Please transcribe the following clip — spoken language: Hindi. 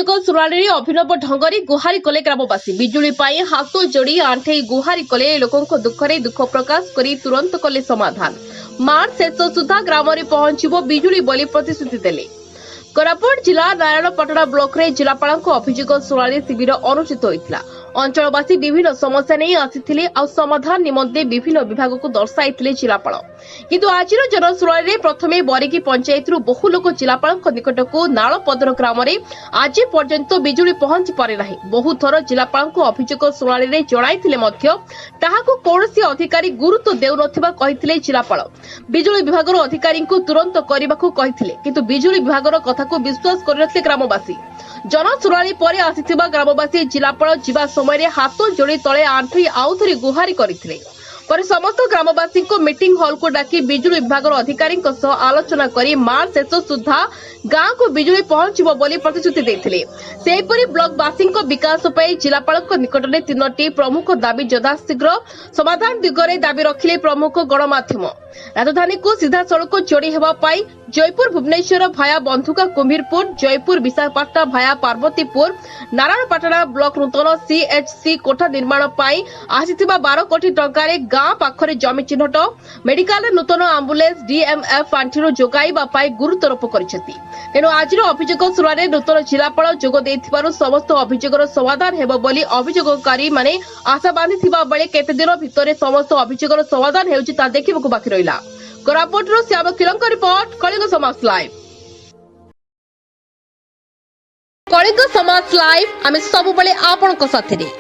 अभियोग शुणाणी अभिनव ढंगरे गुहारी कले ग्रामवासी बिजुली पाई हाथ जोड़ी आंठे गुहारी कले लोकों दुखरे दुख प्रकाश कर तुरंत कले समाधान। मार्च शेष सुधा ग्राम में पहुंचब बिजुली बोली प्रतिश्रुति देले। कोरापुट जिला नारायणपाटना ब्लॉक रे जिलापाल अभियोग शुणाणी शिविर अनुष्ठित होता। अंचलवासी विभिन्न समस्या नहीं आसी समाधान निमंते विभिन्न विभाग को दर्शाई जिलापाल। किंतु आज जनशुणाणी प्रथमे बरिकी पंचायत बहु लोक जिलापाल निकट को नालपदर ग्राम में आज पर्यंत बिजुली पहुंची पारे ना। बहु थर जिलापाल अभियोग शुणाणी जणाई कौन अधिकारी गुरुत्व देउनथिबा जिलापाल। बिजुली विभाग अधिकारी तुरंत करने को किंतु बिजुली विभाग कथा को विश्वास करनथिले ग्रामवासी। जनशुणाणी पर आसिथिबा ग्रामवासी जिलापाल जीवा समय हाथ जोड़ी तले आंठुई आउ थरी गुहारी करथिले। पर समस्त ग्रामवासी को मीटिंग हॉल को डाकी बिजुली विभाग अधिकारी आलोचना करी मार्च शेष सुधा गांव को बिजुली पहुंचब बोली प्रतिश्रुति देथिले। सेहीपरि ब्लॉकवासी विकास पर जिलापाल निकट में 3टी प्रमुख दाबी यथाशीघ्र समाधान दिगरे दाबी रखिले प्रमुख गणमाध्यम। राजधानी को सीधा सड़क जोड़ी हेबापाई जयपुर भुवनेश्वर भाया बंधुका कुम्भीरपुर, जयपुर विशाखापाटना भाया पार्वतीपुर, नारायणपाटना ब्लॉक नूतन सीएचसी कोठा निर्माण पाई आसिथिबा 12 कोटी टंकारे गां पाखरे जमी चिन्हट, मेडिकल नूतन आम्बुलेंस डीएमएफ आंठीर जोगाइबा पाई गुरुत्वारोप करिसेंती। तेणु आज अभियोग शुणाणी नूतन जिलापाल जोग देथिबारु समस्त अभियोगर समाधान हेबो बोली अभियोगकारी माने आशा बांधिथिबा बेले केते दिन भितरे समस्त अभियोगर समाधान हेउछि ता देखिबाकु बाकी रहिला। कोरापुटरो श्याम किलंक रिपोर्ट, कलिंग समाज लाइव। कलिंग समाज लाइव आमे सबुबले आपनक साथरे।